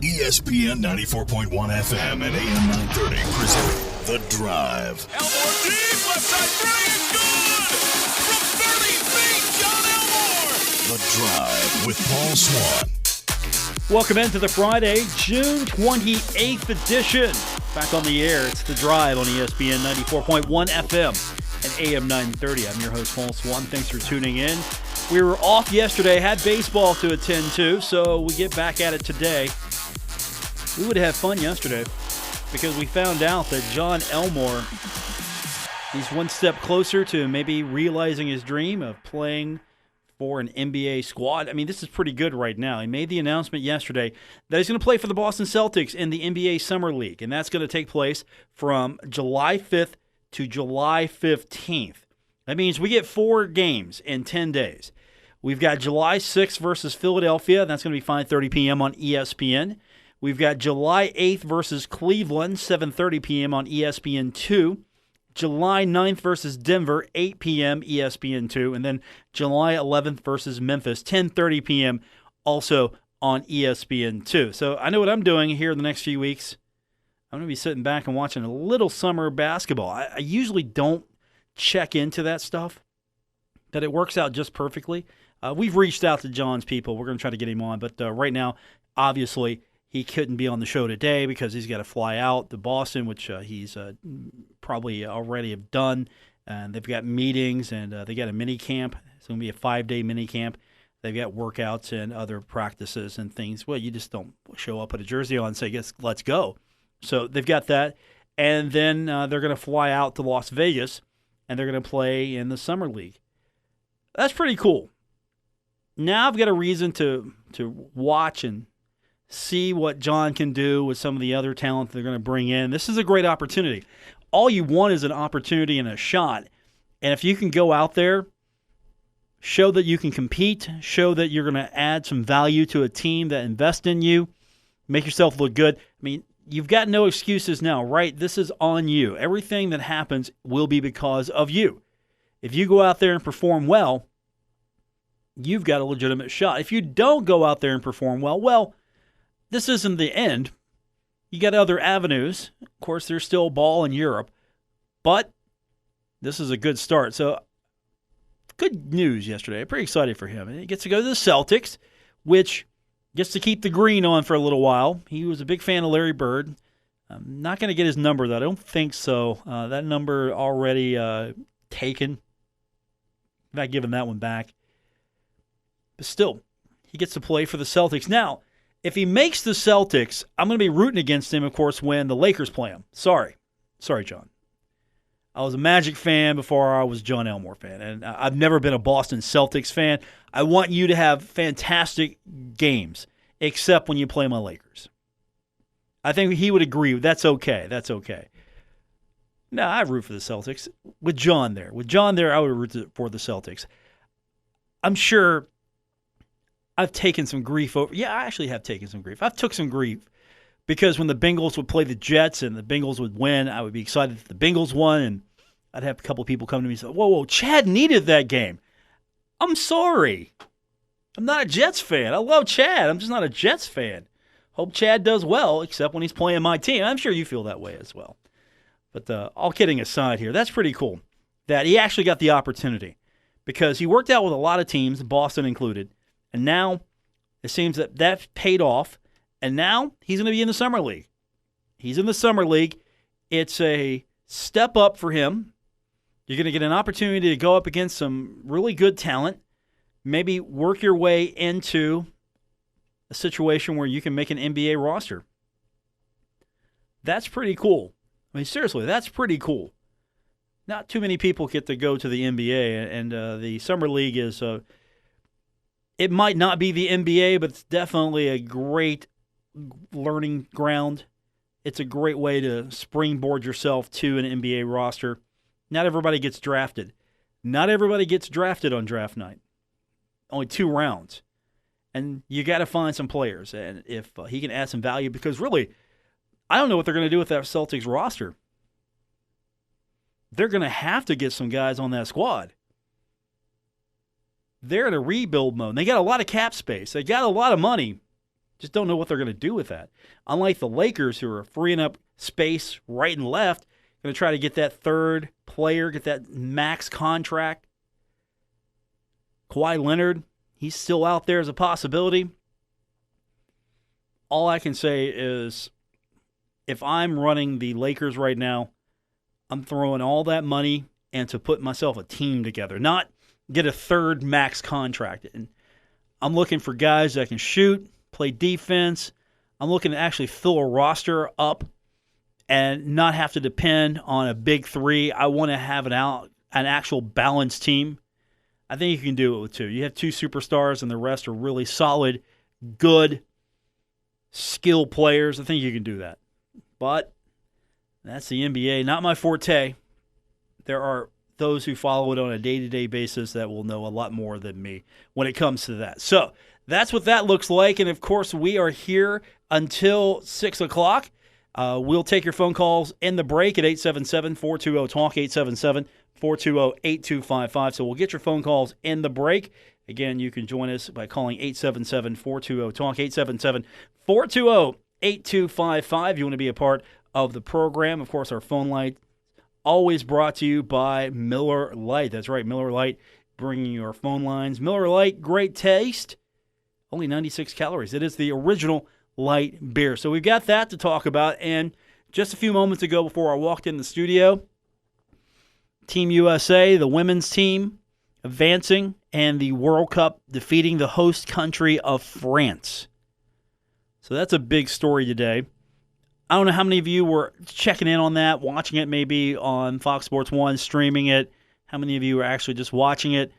ESPN 94.1 FM and AM 930 present The Drive. Elmore deep, left side three is good! From 30 feet, John Elmore! The Drive with Paul Swann. Welcome into the Friday, June 28th edition. Back on the air, it's The Drive on ESPN 94.1 FM and AM 930. I'm your host, Paul Swann. Thanks for tuning in. We were off yesterday, had baseball to attend to, so we get back at it today. We would have fun yesterday because we found out that John Elmore, he's one step closer to maybe realizing his dream of playing for an NBA squad. I mean, this is pretty good right now. He made the announcement yesterday that he's going to play for the Boston Celtics in the NBA Summer League, and that's going to take place from July 5th to July 15th. That means we get 4 games in 10 days. We've got July 6th versus Philadelphia. That's going to be 5:30 p.m. on ESPN. We've got July 8th versus Cleveland, 7:30 p.m. on ESPN2. July 9th versus Denver, 8 p.m. ESPN2. And then July 11th versus Memphis, 10:30 p.m. also on ESPN2. So I know what I'm doing here in the next few weeks. I'm going to be sitting back and watching a little summer basketball. I usually don't check into that stuff, that it works out just perfectly. We've reached out to John's people. We're going to try to get him on. But right now, obviously, he couldn't be on the show today because he's got to fly out to Boston, which he's probably already have done. And they've got meetings, and they got a mini camp. It's going to be a 5-day mini camp. They've got workouts and other practices and things. Well, you just don't show up, put a jersey on, and say, let's go. So they've got that. And then they're going to fly out to Las Vegas, and they're going to play in the Summer League. That's pretty cool. Now I've got a reason to watch and see what John can do with some of the other talent they're going to bring in. This is a great opportunity. All you want is an opportunity and a shot. And if you can go out there, show that you can compete, show that you're going to add some value to a team that invests in you, make yourself look good. I mean, you've got no excuses now, right? This is on you. Everything that happens will be because of you. If you go out there and perform well, you've got a legitimate shot. If you don't go out there and perform well, this isn't the end. You got other avenues. Of course, there's still ball in Europe, but this is a good start. So, good news yesterday. Pretty excited for him. He gets to go to the Celtics, which gets to keep the green on for a little while. He was a big fan of Larry Bird. I'm not going to get his number, though. I don't think so. That number already taken. I'm not giving that one back. But still, he gets to play for the Celtics. Now, if he makes the Celtics, I'm going to be rooting against him, of course, when the Lakers play him. Sorry, John. I was a Magic fan before I was a John Elmore fan, and I've never been a Boston Celtics fan. I want you to have fantastic games, except when you play my Lakers. I think he would agree. That's okay. No, I root for the Celtics. With John there, I would root for the Celtics. I'm sure I've taken some grief over. Yeah, I actually have taken some grief. I've took some grief because when the Bengals would play the Jets and the Bengals would win, I would be excited if the Bengals won, and I'd have a couple of people come to me and say, whoa, Chad needed that game. I'm sorry. I'm not a Jets fan. I love Chad. I'm just not a Jets fan. Hope Chad does well, except when he's playing my team. I'm sure you feel that way as well. But all kidding aside here, that's pretty cool that he actually got the opportunity because he worked out with a lot of teams, Boston included, and now it seems that paid off, and now he's going to be in the Summer League. He's in the Summer League. It's a step up for him. You're going to get an opportunity to go up against some really good talent, maybe work your way into a situation where you can make an NBA roster. That's pretty cool. I mean, seriously, that's pretty cool. Not too many people get to go to the NBA, and the Summer League is it might not be the NBA, but it's definitely a great learning ground. It's a great way to springboard yourself to an NBA roster. Not everybody gets drafted. Not everybody gets drafted on draft night. Only 2 rounds. And you got to find some players. And if he can add some value, because really, I don't know what they're going to do with that Celtics roster. They're going to have to get some guys on that squad. They're in a rebuild mode. They got a lot of cap space. They got a lot of money. Just don't know what they're going to do with that. Unlike the Lakers, who are freeing up space right and left, going to try to get that third player, get that max contract. Kawhi Leonard, he's still out there as a possibility. All I can say is if I'm running the Lakers right now, I'm throwing all that money into put myself a team together, not get a third max contract. And I'm looking for guys that can shoot, play defense. I'm looking to actually fill a roster up and not have to depend on a big three. I want to have an actual balanced team. I think you can do it with two. You have two superstars and the rest are really solid, good, skill players. I think you can do that. But that's the NBA. Not my forte. There are those who follow it on a day-to-day basis that will know a lot more than me when it comes to that. So that's what that looks like. And, of course, we are here until 6 o'clock. We'll take your phone calls in the break at 877-420-TALK, 877-420-8255. So we'll get your phone calls in the break. Again, you can join us by calling 877-420-TALK, 877-420-8255. You want to be a part of the program. Of course, our phone line always brought to you by Miller Lite. That's right, Miller Lite bringing you our phone lines. Miller Lite, great taste, only 96 calories. It is the original light beer. So we've got that to talk about. And just a few moments ago before I walked in the studio, Team USA, the women's team, advancing, and the World Cup defeating the host country of France. So that's a big story today. I don't know how many of you were checking in on that, watching it maybe on Fox Sports 1, streaming it. How many of you were actually just watching it?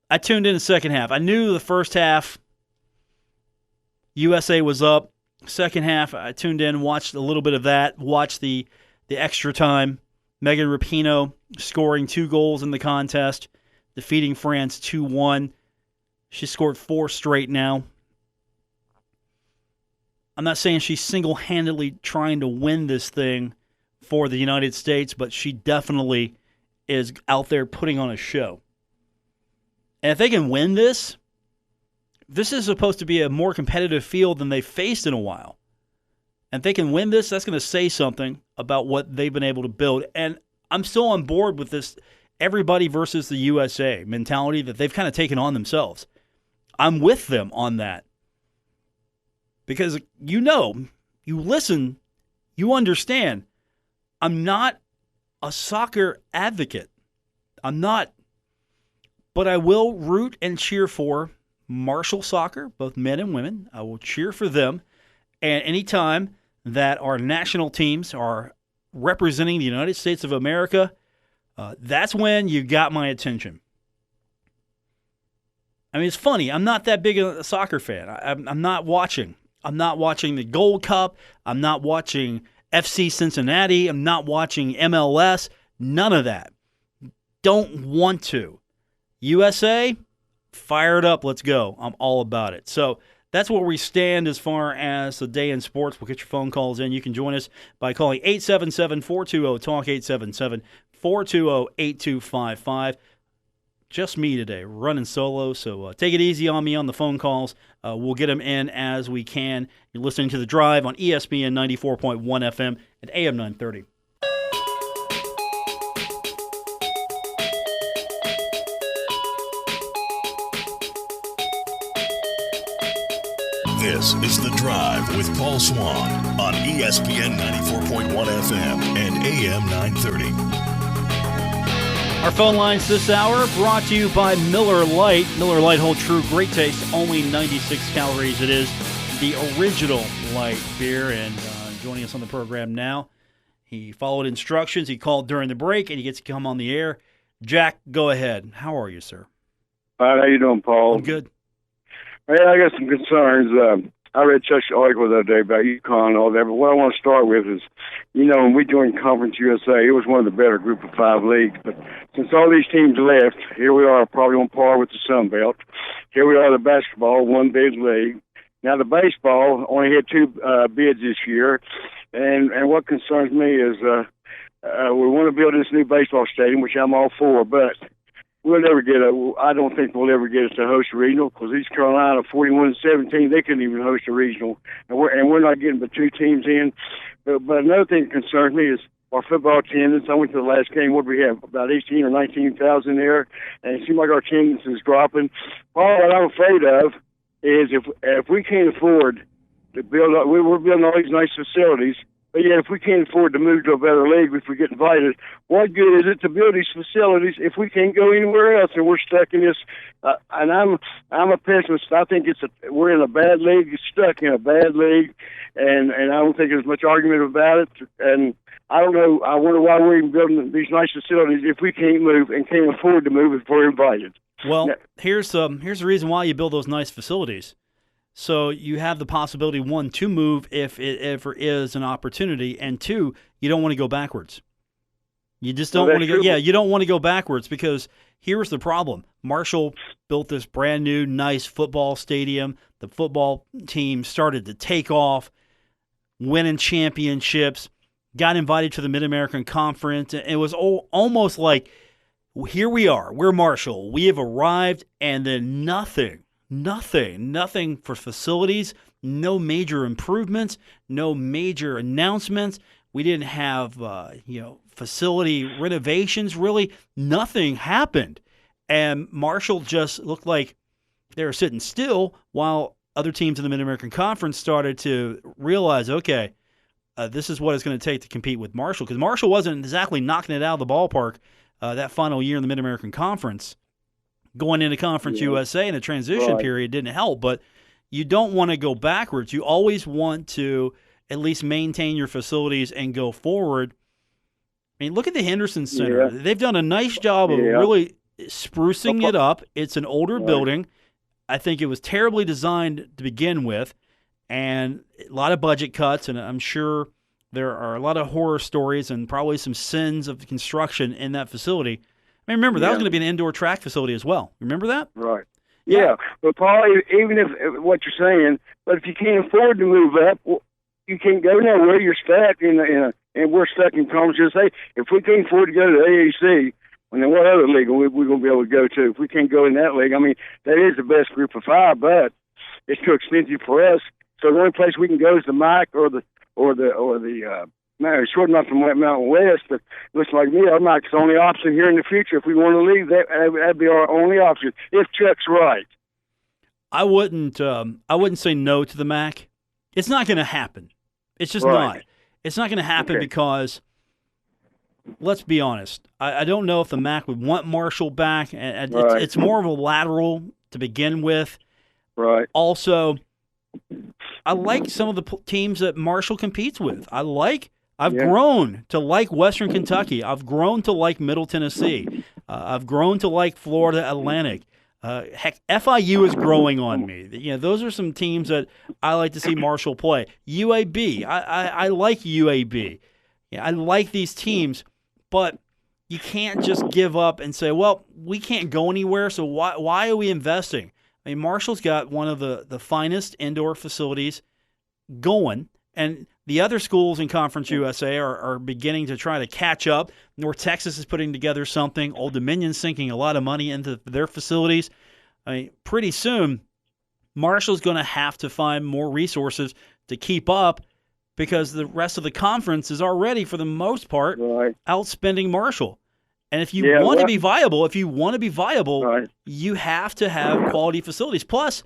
I tuned in the second half. I knew the first half, USA was up. Second half, I tuned in, watched a little bit of that, watched the extra time. Megan Rapinoe scoring 2 goals in the contest, defeating France 2-1. She scored 4 straight now. I'm not saying she's single-handedly trying to win this thing for the United States, but she definitely is out there putting on a show. And if they can win this, this is supposed to be a more competitive field than they've faced in a while. And if they can win this, that's going to say something about what they've been able to build. And I'm still on board with this everybody versus the USA mentality that they've kind of taken on themselves. I'm with them on that. Because you listen, you understand. I'm not a soccer advocate. I'm not. But I will root and cheer for martial soccer, both men and women. I will cheer for them. And anytime that our national teams are representing the United States of America, that's when you got my attention. I mean, it's funny. I'm not that big a soccer fan. I'm not watching. I'm not watching the Gold Cup. I'm not watching FC Cincinnati. I'm not watching MLS. None of that. Don't want to. USA, fire it up. Let's go. I'm all about it. So that's where we stand as far as the day in sports. We'll get your phone calls in. You can join us by calling 877-420-TALK, 877-420-8255. Just me today, running solo, so take it easy on me on the phone calls. We'll get them in as we can. You're listening to The Drive on ESPN 94.1 FM at AM 930. This is The Drive with Paul Swann on ESPN 94.1 FM and AM 930. Our phone lines this hour brought to you by Miller Lite. Miller Lite Hold True, great taste, only 96 calories. It is the original light beer. And joining us on the program now, he followed instructions. He called during the break, and he gets to come on the air. Jack, go ahead. How are you, sir? All right, how you doing, Paul? I'm good. Hey, I got some concerns. I read Chuck's article the other day about UConn and all that, but what I want to start with is, when we joined Conference USA, it was one of the better Group of 5 leagues. But since all these teams left, here we are probably on par with the Sun Belt. Here we are, the basketball, one big league. Now, the baseball only had 2 bids this year. And what concerns me is we want to build this new baseball stadium, which I'm all for, but we'll never get I don't think we'll ever get us to host a regional because East Carolina 41-17, they couldn't even host a regional, and we're not getting but 2 teams in. But another thing that concerns me is our football attendance. I went to the last game. What do we have? About 18 or 19,000 there, and it seems like our attendance is dropping. All what I'm afraid of is if we can't afford to build up, we're building all these nice facilities. But yet, if we can't afford to move to a better league, if we get invited, what good is it to build these facilities if we can't go anywhere else and we're stuck in this? And I'm a pessimist. I think we're in a bad league, stuck in a bad league, and I don't think there's much argument about it. And I don't know. I wonder why we're even building these nice facilities if we can't move and can't afford to move if we're invited. Well, here's the reason why you build those nice facilities. So you have the possibility, 1, to move if it ever is an opportunity, and 2, you don't want to go backwards. You just don't want to go. Yeah, you don't want to go backwards because here's the problem: Marshall built this brand new, nice football stadium. The football team started to take off, winning championships, got invited to the Mid-American Conference, and it was almost like, here we are, we're Marshall, we have arrived, and then nothing for facilities, no major improvements, no major announcements. We didn't have, facility renovations, really. Nothing happened. And Marshall just looked like they were sitting still while other teams in the Mid-American Conference started to realize, okay, this is what it's going to take to compete with Marshall. Because Marshall wasn't exactly knocking it out of the ballpark that final year in the Mid-American Conference. Going into Conference USA in a transition period didn't help, but you don't want to go backwards. You always want to at least maintain your facilities and go forward. I mean, look at the Henderson Center. Yeah. They've done a nice job of really sprucing it up. It's an older building. I think it was terribly designed to begin with, and a lot of budget cuts, and I'm sure there are a lot of horror stories and probably some sins of construction in that facility. I mean, remember, that was going to be an indoor track facility as well. Remember that? Right. Yeah. But, Paul, even if what you're saying, but if you can't afford to move up, you can't go nowhere. You're stuck and we're stuck in Conference USA. If we can't afford to go to the AAC, and then what other league are we going to be able to go to? If we can't go in that league, I mean, that is the best group of 5, but it's too expensive for us. So the only place we can go is the MIC or the short enough from Mountain West, but looks like me, our MIC's the only option here in the future. If we want to leave, that'd be our only option. If Chuck's right, I wouldn't say no to the MAC. It's not going to happen. It's just not. It's not going to happen because, let's be honest, I don't know if the MAC would want Marshall back. It's more of a lateral to begin with. Right. Also, I like some of the teams that Marshall competes with. I've grown to like Western Kentucky. I've grown to like Middle Tennessee. I've grown to like Florida Atlantic. Heck, FIU is growing on me. Those are some teams that I like to see Marshall play. UAB, I like UAB. I like these teams, but you can't just give up and say, well, we can't go anywhere, so why are we investing? I mean, Marshall's got one of the finest indoor facilities going, and the other schools in Conference USA are beginning to try to catch up. North Texas is putting together something. Old Dominion's sinking a lot of money into their facilities. I mean, pretty soon, Marshall's going to have to find more resources to keep up because the rest of the conference is already, for the most part, outspending Marshall. And if you want to be viable, you have to have quality facilities. Plus,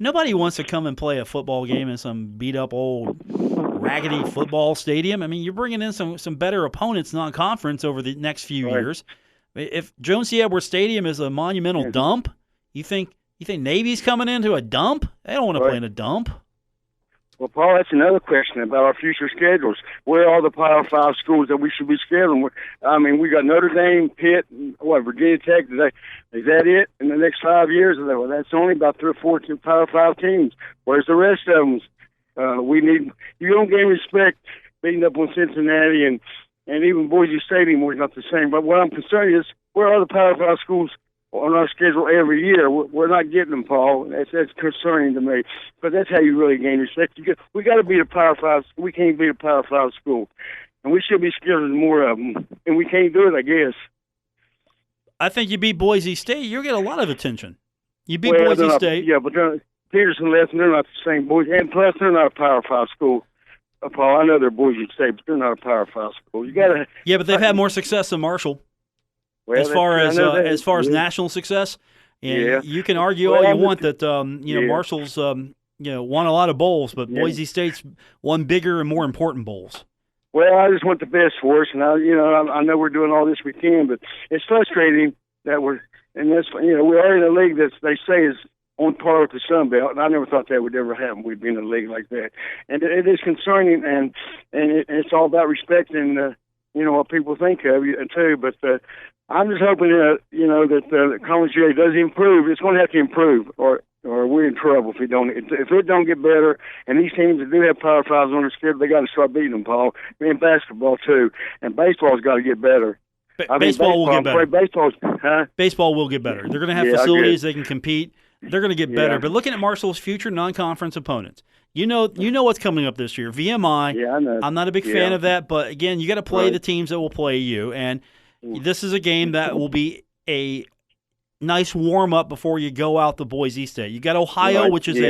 nobody wants to come and play a football game in some beat-up old raggedy football stadium. I mean, you're bringing in some better opponents non-conference over the next few years. If Jones C. Edwards Stadium is a monumental dump, you think Navy's coming into a dump? They don't want to play in a dump. Well, Paul, that's another question about our future schedules. Where are the Power 5 schools that we should be scheduling? I mean, we got Notre Dame, Pitt, Virginia Tech. Is that it in the next 5 years? Well, that's only about 3 or 4 Power 5 teams. Where's the rest of them? You don't gain respect beating up on Cincinnati and even Boise State anymore is not the same. But what I'm concerned is, where are the Power 5 schools on our schedule every year? We're not getting them, Paul. That's concerning to me. But that's how you really gain respect. We got to beat a Power 5. We can't beat a Power 5 school. And we should be scheduling more of them. And we can't do it, I guess. I think you beat Boise State, you'll get a lot of attention. You beat Well, Boise they're not- State. Yeah, but Peterson left, and they're not the same boys. And plus, they're not a Power 5 school. Paul, I know they're Boise State, but they're not a Power 5 school. You got to. Yeah, but they've had more success than Marshall Well, as far as yeah. national success. And Yeah. you can argue Well, all you I'm want just- that yeah. Marshall's won a lot of bowls, but Yeah. Boise State's won bigger and more important bowls. Well, I just want the best for us, and I know we're doing all this we can, but it's frustrating that we're in this. We are in a league that they say is on par with the Sun Belt, and I never thought that would ever happen. We'd be in a league like that, and it is concerning, and it's all about respecting, what people think of you too. But I'm just hoping that the Conference USA does improve. It's going to have to improve, or we're in trouble if it don't. If it don't get better, and these teams that do have Power 5s on their schedule, they got to start beating them, Paul. And basketball too, and baseball's got to get better. Baseball will get better. Huh? Baseball will get better. They're going to have Yeah, I facilities they can compete. They're going to get better. Yeah. But looking at Marshall's future non-conference opponents, you know what's coming up this year. VMI. Yeah, I know. I'm not a big fan of that, but again, you got to play Right. the teams that will play you, and this is a game that will be a nice warm-up before you go out to Boise State. You got Ohio, Right. which is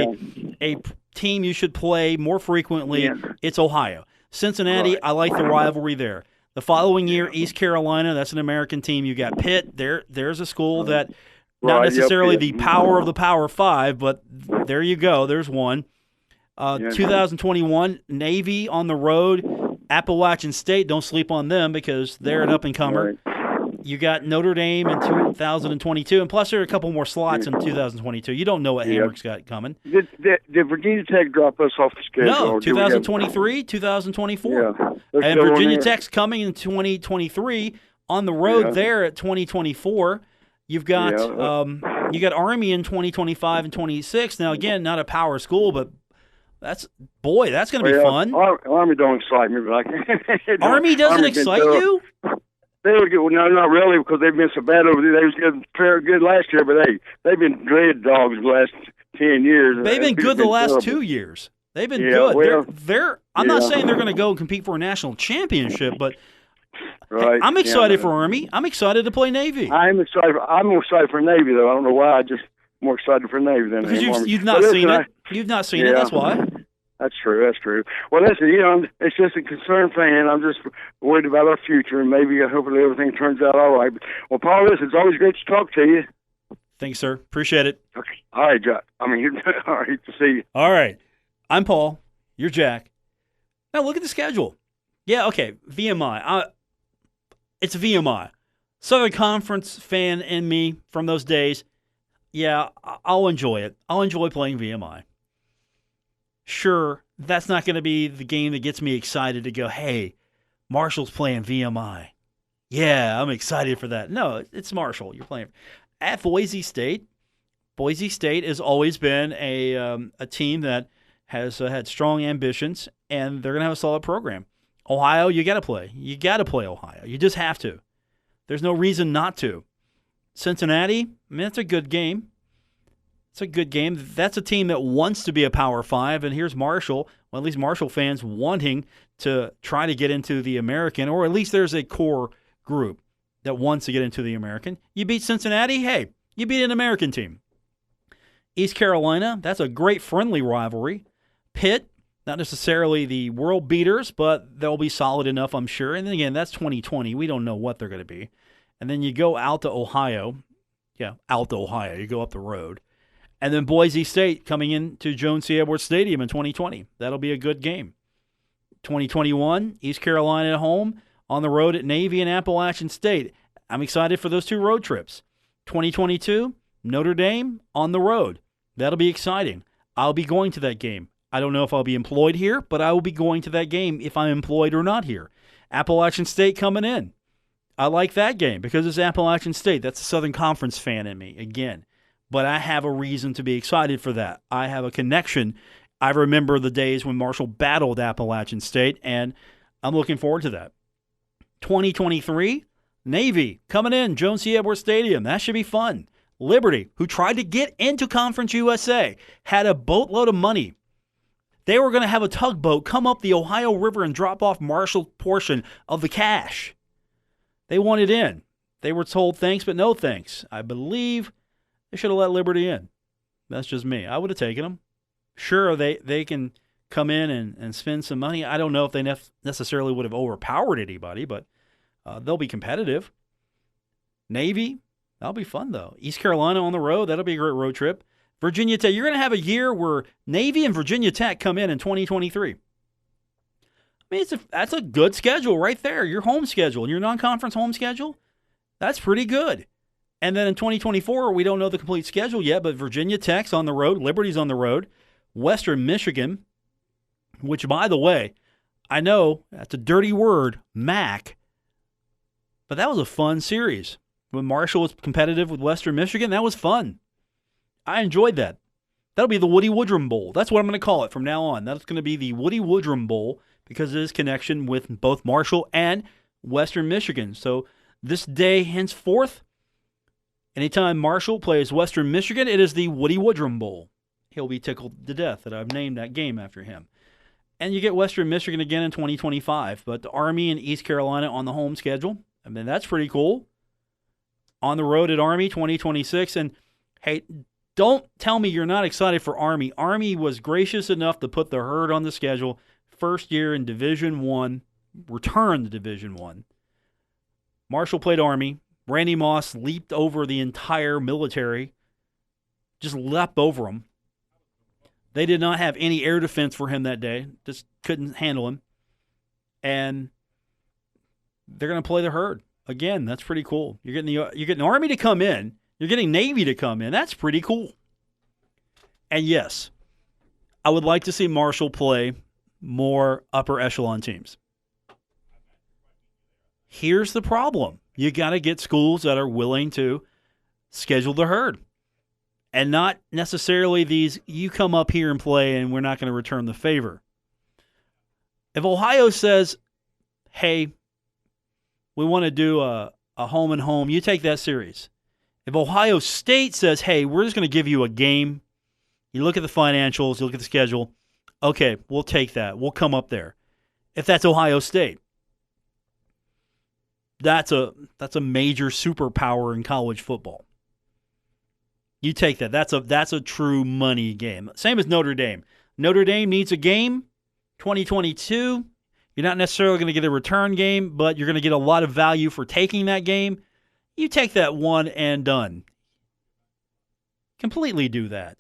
a team you should play more frequently. Yeah. It's Ohio. Cincinnati, Right. I like the rivalry there. The following year, East Carolina, that's an American team. You got Pitt. There's a school that not Right, yep, necessarily yeah. the power of the Power 5, but there you go. There's one. 2021, Navy on the road. Appalachian State, don't sleep on them because they're an up-and-comer. Right. You got Notre Dame in 2022, and plus there are a couple more slots in 2022. You don't know what Yeah. Hamrick's got coming. Did Virginia Tech drop us off the schedule? No, or did we have- 2023, 2024. Yeah. They're And still on Virginia there. Tech's coming in 2023 on the road Yeah. there at 2024. You've got Yeah. you got Army in 2025 and 26. Now again, not a power school, but that's going to be fun. Army don't excite me, but Army doesn't been excite tough. you? They were good. No, not really, because they've been so bad over there. They was very good last year, but they've been dread dogs the last 10 years. They've been good the last terrible. 2 years. They've been Yeah, good. well, they're I'm not yeah. saying they're going to go and compete for a national championship, but Right. I'm excited Yeah. for Army. I'm excited to play Navy. I'm excited. I'm more excited for Navy, though. I don't know why. I'm just more excited for Navy than Because Army. you've But not listen, seen it. You've not seen it. Yeah. That's why. That's true. That's true. Well, listen, it's just a concerned fan. I'm just worried about our future, and maybe hopefully everything turns out all right. Well, Paul, listen, it's always great to talk to you. Thanks, sir. Appreciate it. Okay. All right, Jack. All right to see you. All right. I'm Paul. You're Jack. Now look at the schedule. Yeah, okay. VMI. It's VMI. Southern Conference fan in me from those days. Yeah, I'll enjoy it. I'll enjoy playing VMI. Sure, that's not going to be the game that gets me excited to go, hey, Marshall's playing VMI. Yeah, I'm excited for that. No, it's Marshall. You're playing at Boise State. Boise State has always been a team that has had strong ambitions, and they're going to have a solid program. Ohio, you got to play. You got to play Ohio. You just have to. There's no reason not to. Cincinnati, I mean, that's a good game. It's a good game. That's a team that wants to be a Power 5, and here's Marshall. Well, at least Marshall fans wanting to try to get into the American, or at least there's a core group that wants to get into the American. You beat Cincinnati, hey, you beat an American team. East Carolina, that's a great friendly rivalry. Pitt, not necessarily the world beaters, but they'll be solid enough, I'm sure. And then again, that's 2020. We don't know what they're going to be. And then you go out to Ohio. Yeah, out to Ohio. You go up the road. And then Boise State coming into Jones C. Edwards Stadium in 2020. That'll be a good game. 2021, East Carolina at home, on the road at Navy and Appalachian State. I'm excited for those two road trips. 2022, Notre Dame on the road. That'll be exciting. I'll be going to that game. I don't know if I'll be employed here, but I will be going to that game if I'm employed or not here. Appalachian State coming in. I like that game because it's Appalachian State. That's a Southern Conference fan in me, again. But I have a reason to be excited for that. I have a connection. I remember the days when Marshall battled Appalachian State, and I'm looking forward to that. 2023, Navy coming in, Jones C. Edwards Stadium. That should be fun. Liberty, who tried to get into Conference USA, had a boatload of money. They were going to have a tugboat come up the Ohio River and drop off Marshall's portion of the cash. They wanted in. They were told thanks, but no thanks. I believe they should have let Liberty in. That's just me. I would have taken them. Sure, they can come in and spend some money. I don't know if they necessarily would have overpowered anybody, but they'll be competitive. Navy, that'll be fun, though. East Carolina on the road, that'll be a great road trip. Virginia Tech, you're going to have a year where Navy and Virginia Tech come in 2023. I mean, that's a good schedule right there. Your home schedule, your non-conference home schedule, that's pretty good. And then in 2024, we don't know the complete schedule yet, but Virginia Tech's on the road, Liberty's on the road, Western Michigan, which, by the way, I know that's a dirty word, MAC, but that was a fun series. When Marshall was competitive with Western Michigan, that was fun. I enjoyed that. That'll be the Woody Woodrum Bowl. That's what I'm going to call it from now on. That's going to be the Woody Woodrum Bowl because of his connection with both Marshall and Western Michigan. So this day henceforth, anytime Marshall plays Western Michigan, it is the Woody Woodrum Bowl. He'll be tickled to death that I've named that game after him. And you get Western Michigan again in 2025, but the Army and East Carolina on the home schedule. I mean, that's pretty cool. On the road at Army 2026. And, hey, don't tell me you're not excited for Army. Army was gracious enough to put the Herd on the schedule. First year in Division I, return to Division I. Marshall played Army. Randy Moss leaped over the entire military, just leapt over them. They did not have any air defense for him that day, just couldn't handle him. And they're going to play the Herd. Again, that's pretty cool. You're getting Army to come in. You're getting Navy to come in. That's pretty cool. And yes, I would like to see Marshall play more upper echelon teams. Here's the problem. You got to get schools that are willing to schedule the Herd. And not necessarily these, you come up here and play and we're not going to return the favor. If Ohio says, hey, we want to do a home and home, you take that series. If Ohio State says, hey, we're just going to give you a game, you look at the financials, you look at the schedule, okay, we'll take that. We'll come up there. If that's Ohio State, that's a major superpower in college football. You take that. That's a true money game. Same as Notre Dame. Notre Dame needs a game, 2022. You're not necessarily going to get a return game, but you're going to get a lot of value for taking that game. You take that one and done. Completely do that.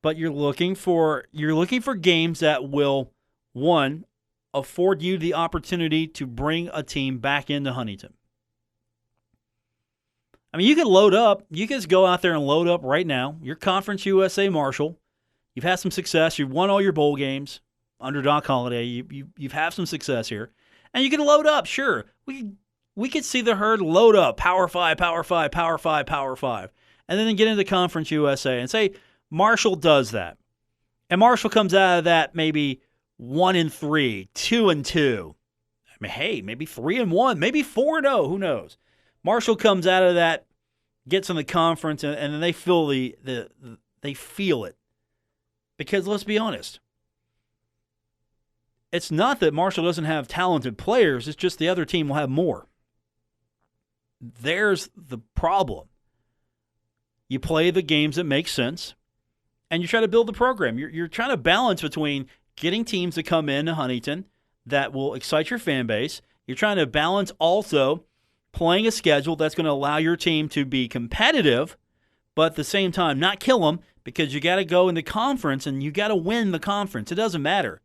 But you're looking for games that will, one, afford you the opportunity to bring a team back into Huntington. I mean, you can load up. You can just go out there and load up right now. Your Conference USA Marshall. You've had some success. You've won all your bowl games under Doc Holliday. You've had some success here. And you can load up, sure. We could see the Herd load up, Power 5, Power 5, Power 5, Power 5. And then get into Conference USA and say Marshall does that. And Marshall comes out of that maybe 1-3, 2-2. I mean, hey, maybe 3-1, maybe 4-0, who knows? Marshall comes out of that, gets in the conference, and then they feel they feel it. Because let's be honest, it's not that Marshall doesn't have talented players, it's just the other team will have more. There's the problem. You play the games that make sense, and you try to build the program. You're trying to balance between getting teams to come into Huntington that will excite your fan base. You're trying to balance also playing a schedule that's going to allow your team to be competitive, but at the same time not kill them, because you got to go in the conference and you got to win the conference. It doesn't matter.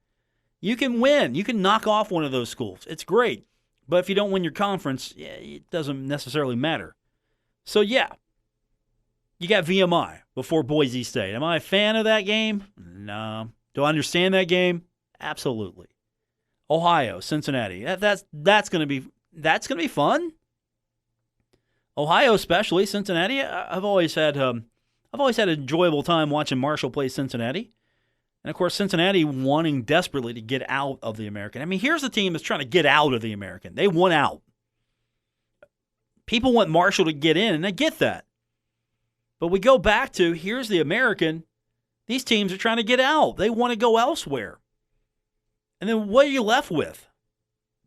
You can win. You can knock off one of those schools. It's great. But if you don't win your conference, it doesn't necessarily matter. So, yeah, you got VMI before Boise State. Am I a fan of that game? No. Do I understand that game? Absolutely. Ohio, Cincinnati. That's going to be fun. Ohio, especially Cincinnati. I've always had an enjoyable time watching Marshall play Cincinnati, and of course Cincinnati wanting desperately to get out of the American. I mean, here's a team that's trying to get out of the American. They want out. People want Marshall to get in, and I get that. But we go back to here's the American. These teams are trying to get out. They want to go elsewhere. And then what are you left with?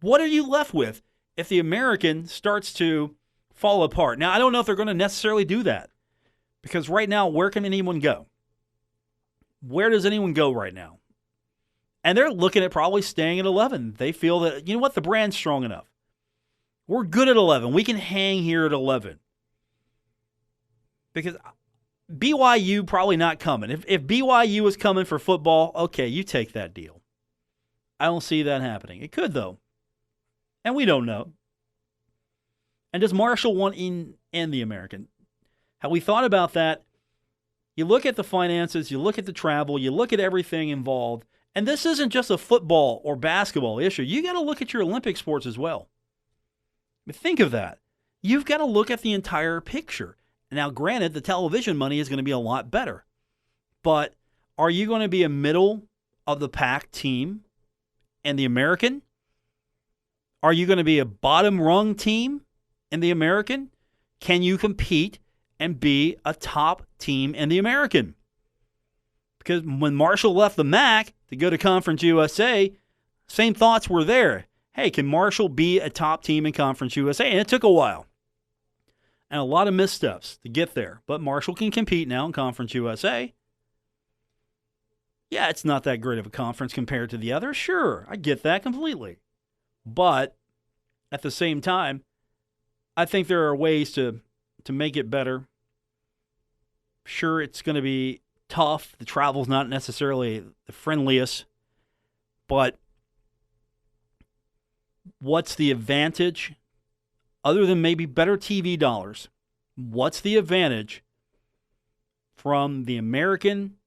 What are you left with if the American starts to fall apart. Now, I don't know if they're going to necessarily do that because right now, where can anyone go? Where does anyone go right now? And they're looking at probably staying at 11. They feel that, you know what, the brand's strong enough. We're good at 11. We can hang here at 11. Because BYU probably not coming. If BYU is coming for football, okay, you take that deal. I don't see that happening. It could, though. And we don't know. And does Marshall want in the American? Have we thought about that? You look at the finances, you look at the travel, you look at everything involved, and this isn't just a football or basketball issue. You got to look at your Olympic sports as well. Think of that. You've got to look at the entire picture. Now, granted, the television money is going to be a lot better, but are you going to be a middle of the pack team in the American? Are you going to be a bottom rung team in the American? Can you compete and be a top team in the American? Because when Marshall left the MAC to go to Conference USA, same thoughts were there. Hey, can Marshall be a top team in Conference USA? And it took a while. And a lot of missteps to get there. But Marshall can compete now in Conference USA. Yeah, it's not that great of a conference compared to the others. Sure, I get that completely. But at the same time, I think there are ways to make it better. Sure, it's going to be tough. The travel's not necessarily the friendliest. But what's the advantage? Other than maybe better TV dollars, what's the advantage from the American?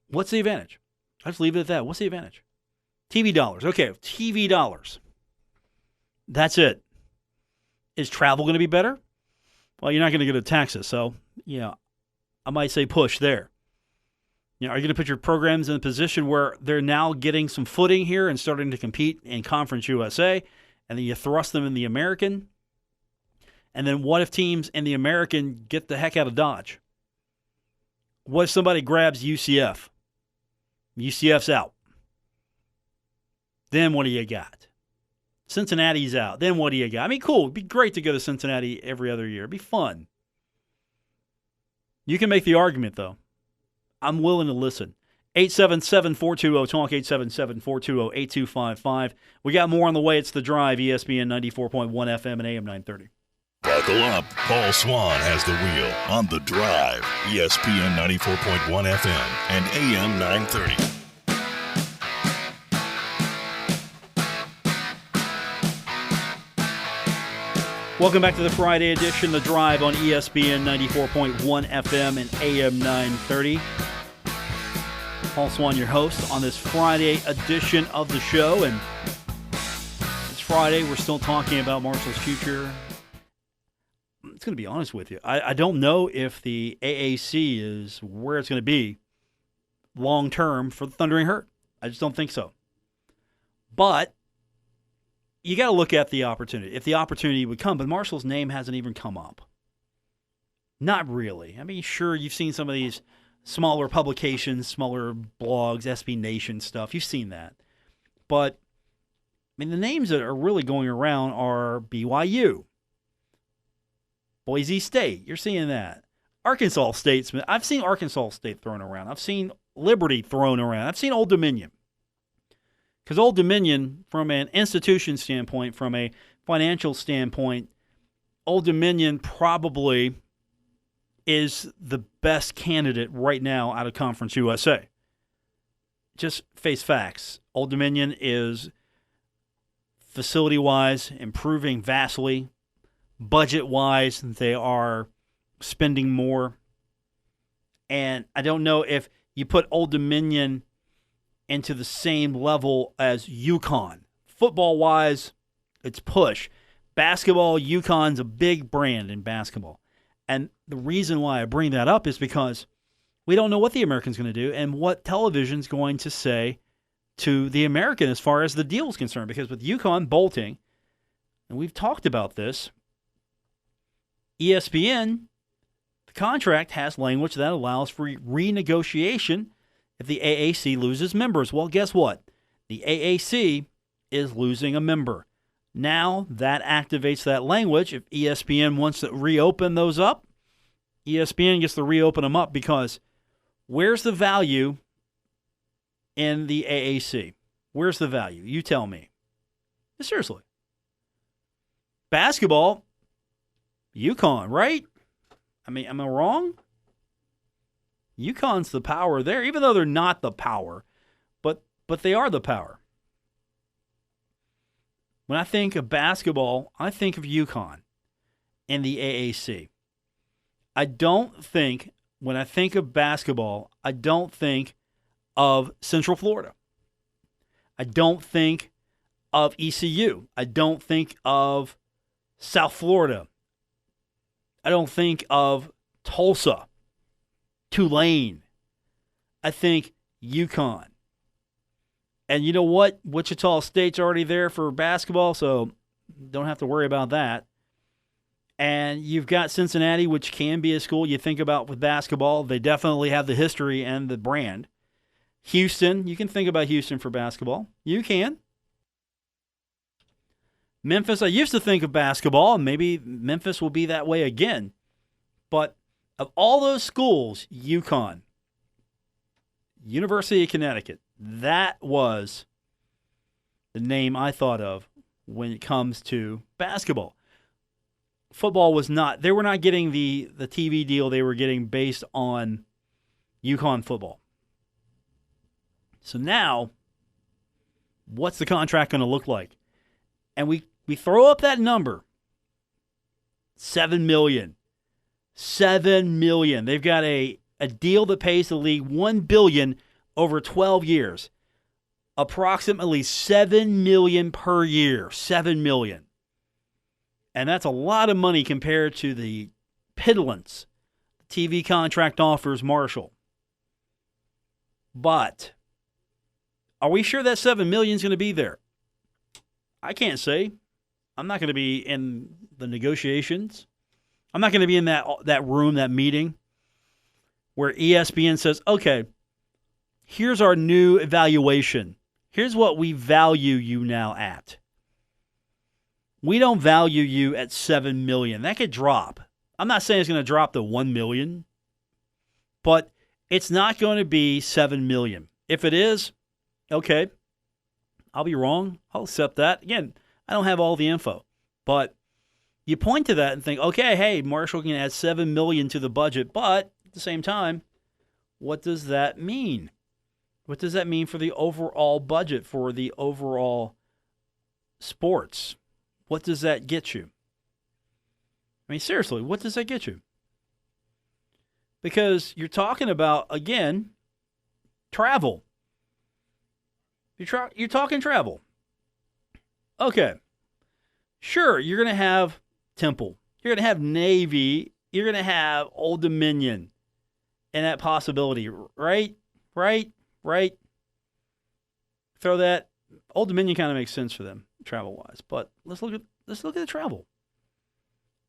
What's the advantage? I'll just leave it at that. What's the advantage? TV dollars. Okay, TV dollars. That's it. Is travel going to be better? Well, you're not going to go to Texas, so, I might say push there. Are you going to put your programs in a position where they're now getting some footing here and starting to compete in Conference USA, and then you thrust them in the American? And then what if teams in the American get the heck out of Dodge? What if somebody grabs UCF? UCF's out. Then what do you got? Cincinnati's out. Then what do you got? I mean, cool. It'd be great to go to Cincinnati every other year. It'd be fun. You can make the argument, though. I'm willing to listen. 877-420-TALK, 877-420-8255. We got more on the way. It's The Drive, ESPN 94.1 FM and AM 930. Buckle up. Paul Swann has the wheel on The Drive, ESPN 94.1 FM and AM 930. Welcome back to the Friday edition, The Drive on ESPN 94.1 FM and AM 930. Paul Swann, your host, on this Friday edition of the show. And it's Friday. We're still talking about Marshall's future. I'm just going to be honest with you. I don't know if the AAC is where it's going to be long-term for the Thundering Herd. I just don't think so. But you got to look at the opportunity. If the opportunity would come, but Marshall's name hasn't even come up. Not really. I mean, sure, you've seen some of these smaller publications, smaller blogs, SB Nation stuff. You've seen that. But, I mean, the names that are really going around are BYU, Boise State. You're seeing that. Arkansas State. I've seen Arkansas State thrown around. I've seen Liberty thrown around. I've seen Old Dominion. Because Old Dominion, from an institution standpoint, from a financial standpoint, Old Dominion probably is the best candidate right now out of Conference USA. Just face facts. Old Dominion is, facility-wise, improving vastly. Budget-wise, they are spending more. And I don't know if you put Old Dominion into the same level as UConn. Football-wise, it's push. Basketball, UConn's a big brand in basketball. And the reason why I bring that up is because we don't know what the American's going to do and what television's going to say to the American as far as the deal is concerned. Because with UConn bolting, and we've talked about this, ESPN, the contract has language that allows for renegotiation if the AAC loses members. Well, guess what? The AAC is losing a member. Now that activates that language. If ESPN wants to reopen those up, ESPN gets to reopen them up, because where's the value in the AAC? Where's the value? You tell me. Seriously. Basketball, UConn, right? I mean, am I wrong? UConn's the power there, even though they're not the power, but they are the power. When I think of basketball, I think of UConn and the AAC. When I think of basketball, I don't think of Central Florida. I don't think of ECU. I don't think of South Florida. I don't think of Tulsa, Tulane. I think UConn. And you know what? Wichita State's already there for basketball, so don't have to worry about that. And you've got Cincinnati, which can be a school you think about with basketball. They definitely have the history and the brand. Houston, you can think about Houston for basketball. You can. Memphis, I used to think of basketball, and maybe Memphis will be that way again. But of all those schools, UConn, University of Connecticut, that was the name I thought of when it comes to basketball. Football was not. They were not getting the TV deal they were getting based on UConn football. So now, what's the contract going to look like? And we throw up that number, $7 million. $7 million. They've got a deal that pays the league $1 billion over 12 years. Approximately $7 million per year. $7 million. And that's a lot of money compared to the piddlings TV contract offers Marshall. But are we sure that $7 million is going to be there? I can't say. I'm not going to be in the negotiations. I'm not going to be in that room, that meeting, where ESPN says, okay, here's our new evaluation. Here's what we value you now at. We don't value you at $7 million. That could drop. I'm not saying it's going to drop to $1 million, but it's not going to be $7 million. If it is, okay, I'll be wrong. I'll accept that. Again, I don't have all the info, but you point to that and think, okay, hey, Marshall can add $7 million to the budget, but at the same time, what does that mean? What does that mean for the overall budget, for the overall sports? What does that get you? I mean, seriously, what does that get you? Because you're talking about, again, travel. You're talking travel. Okay. Sure, you're going to have Temple. You're going to have Navy. You're going to have Old Dominion and that possibility, right? Throw that. Old Dominion kind of makes sense for them travel-wise, but let's look at the travel.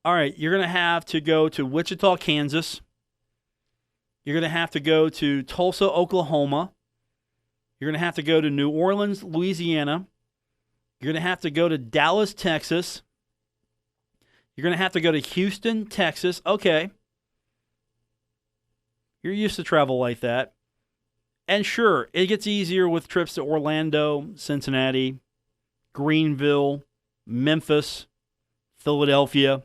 All right, you're going to have to go to Wichita, Kansas. You're going to have to go to Tulsa, Oklahoma. You're going to have to go to New Orleans, Louisiana. You're going to have to go to Dallas, Texas. You're going to have to go to Houston, Texas. Okay. You're used to travel like that. And sure, it gets easier with trips to Orlando, Cincinnati, Greenville, Memphis, Philadelphia.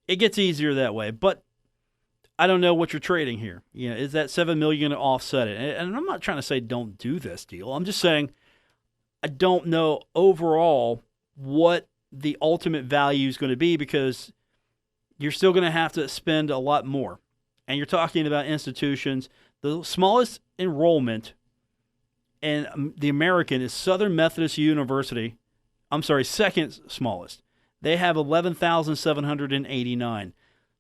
It gets easier that way. But I don't know what you're trading here. You know, is that $7 million going to offset it? And I'm not trying to say don't do this deal. I'm just saying I don't know overall what the ultimate value is going to be, because you're still going to have to spend a lot more. And you're talking about institutions. The smallest enrollment in the American is Southern Methodist University. I'm sorry, second smallest. They have 11,789.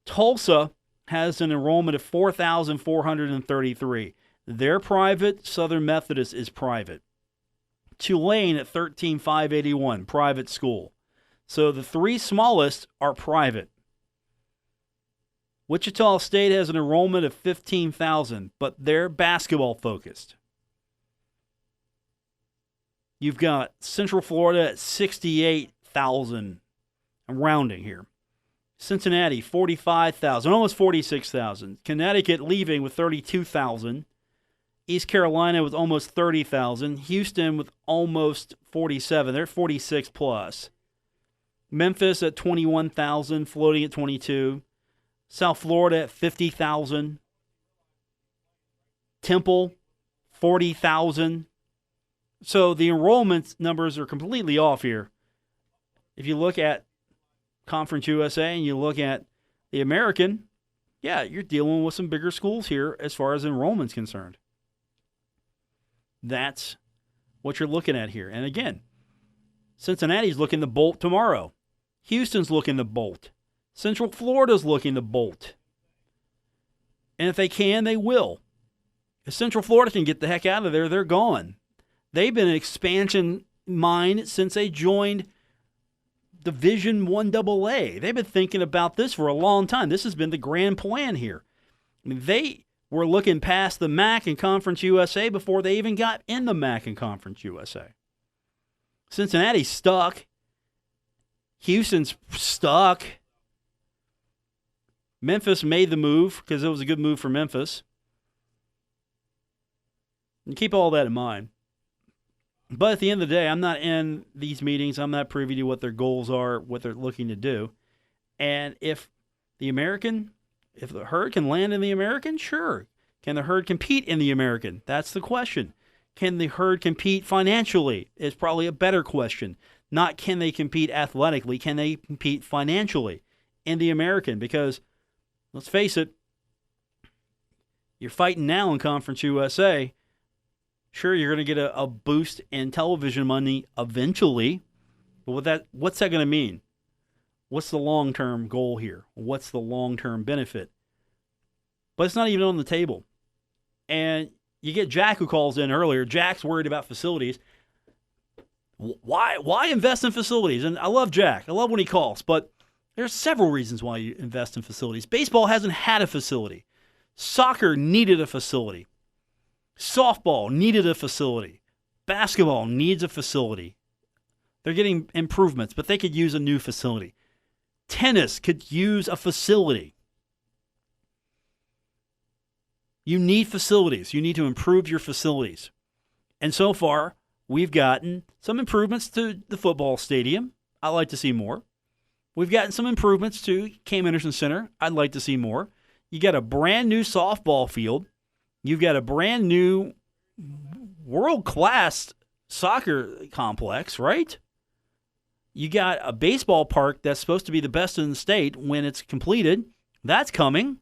Tulsa has an enrollment of 4,433. They're private. Southern Methodist is private. Tulane at 13,581, private school. So the three smallest are private. Wichita State has an enrollment of 15,000, but they're basketball focused. You've got Central Florida at 68,000. I'm rounding here. Cincinnati, 45,000, almost 46,000. Connecticut leaving with 32,000. East Carolina with almost 30,000. Houston with almost 47. They're 46 plus. Memphis at 21,000, floating at 22. South Florida at 50,000. Temple, 40,000. So the enrollment numbers are completely off here. If you look at Conference USA and you look at the American, yeah, you're dealing with some bigger schools here as far as enrollment's concerned. That's what you're looking at here. And again, Cincinnati's looking to bolt tomorrow. Houston's looking to bolt. Central Florida's looking to bolt. And if they can, they will. If Central Florida can get the heck out of there, they're gone. They've been an expansion mind since they joined Division 1AA. They've been thinking about this for a long time. This has been the grand plan here. I mean, they were looking past the MAC and Conference USA before they even got in the MAC and Conference USA. Cincinnati's stuck. Houston's stuck. Memphis made the move because it was a good move for Memphis. And keep all that in mind. But at the end of the day, I'm not in these meetings. I'm not privy to what their goals are, what they're looking to do. And if the Herd can land in the American, sure. Can the Herd compete in the American? That's the question. Can the Herd compete financially is probably a better question. Not can they compete athletically, can they compete financially in the American? Because, let's face it, you're fighting now in Conference USA. Sure, you're going to get a boost in television money eventually, but what's that going to mean? What's the long-term goal here? What's the long-term benefit? But it's not even on the table. And you get Jack who calls in earlier. Jack's worried about facilities. Why invest in facilities? And I love Jack. I love when he calls, but there's several reasons why you invest in facilities. Baseball hasn't had a facility. Soccer needed a facility. Softball needed a facility. Basketball needs a facility. They're getting improvements, but they could use a new facility. Tennis could use a facility. You need facilities. You need to improve your facilities. And so far, we've gotten some improvements to the football stadium. I'd like to see more. We've gotten some improvements to Cam Anderson Center. I'd like to see more. You got a brand new softball field. You've got a brand new world-class soccer complex, right? You got a baseball park that's supposed to be the best in the state when it's completed. That's coming.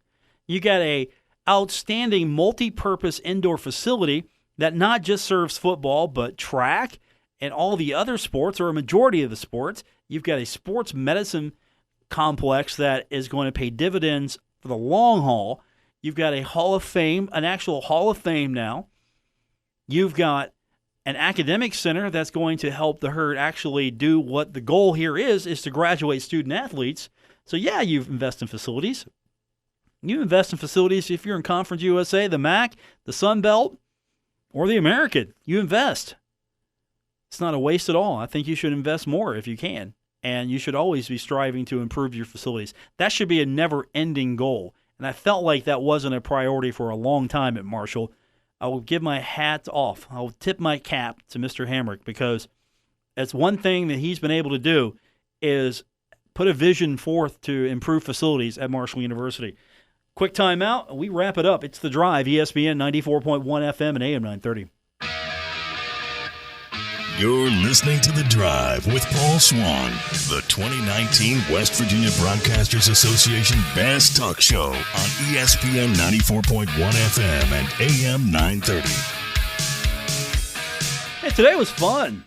You got a outstanding multi-purpose indoor facility that not just serves football, but track and all the other sports, or a majority of the sports. You've got a sports medicine complex that is going to pay dividends for the long haul. You've got a Hall of Fame, an actual Hall of Fame now. You've got an academic center that's going to help the Herd actually do what the goal here is to graduate student athletes. So yeah, you invest in facilities. You invest in facilities if you're in Conference USA, the MAC, the Sun Belt, or the American. You invest. It's not a waste at all. I think you should invest more if you can. And you should always be striving to improve your facilities. That should be a never-ending goal. And I felt like that wasn't a priority for a long time at Marshall. I will give my hat off. I will tip my cap to Mr. Hamrick, because it's one thing that he's been able to do is put a vision forth to improve facilities at Marshall University. Quick timeout, and we wrap it up. It's The Drive, ESPN 94.1 FM and AM 930. You're listening to The Drive with Paul Swann, the 2019 West Virginia Broadcasters Association Best Talk Show on ESPN 94.1 FM and AM 930. Hey, today was fun.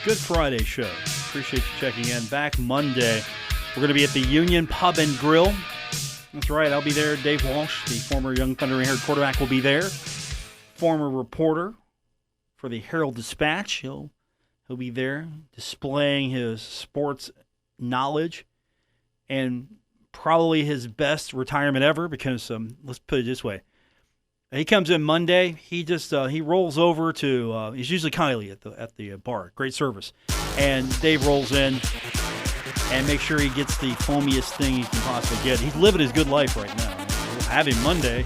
Good Friday show. Appreciate you checking in. Back Monday, we're going to be at the Union Pub and Grill. That's right, I'll be there. Dave Walsh, the former Young Thunder and Herd quarterback, will be there. Former reporter for the Herald-Dispatch. He'll be there displaying his sports knowledge and probably his best retirement ever, because let's put it this way. He comes in Monday. He just he rolls over to. He's usually Kylie at the bar. Great service, and Dave rolls in and makes sure he gets the foamiest thing he can possibly get. He's living his good life right now. We'll have him Monday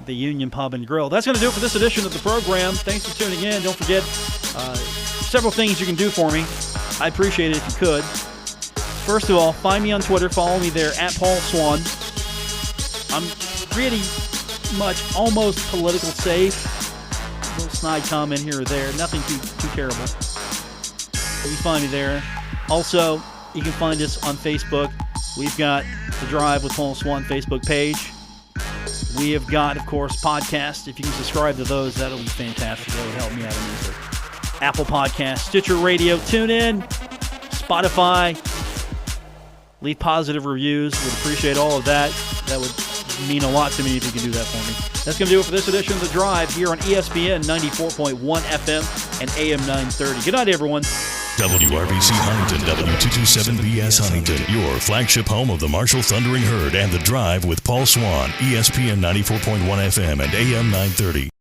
at the Union Pub and Grill. That's going to do it for this edition of the program. Thanks for tuning in. Don't forget several things you can do for me. I appreciate it if you could. First of all, find me on Twitter. Follow me there at Paul Swann. I'm pretty much almost political safe. A little snide comment here or there. Nothing too terrible. But you find me there. Also, you can find us on Facebook. We've got The Drive with Paul Swann Facebook page. We have got, of course, podcasts. If you can subscribe to those, that'll be fantastic. That would help me out immensely. Apple Podcasts, Stitcher Radio, TuneIn, Spotify. Leave positive reviews. Would appreciate all of that. That would mean a lot to me if you can do that for me. That's going to do it for this edition of The Drive here on ESPN 94.1 FM and AM 930. Good night, everyone. WRBC Huntington, W227BS Huntington, your flagship home of the Marshall Thundering Herd and The Drive with Paul Swann, ESPN 94.1 FM and AM 930.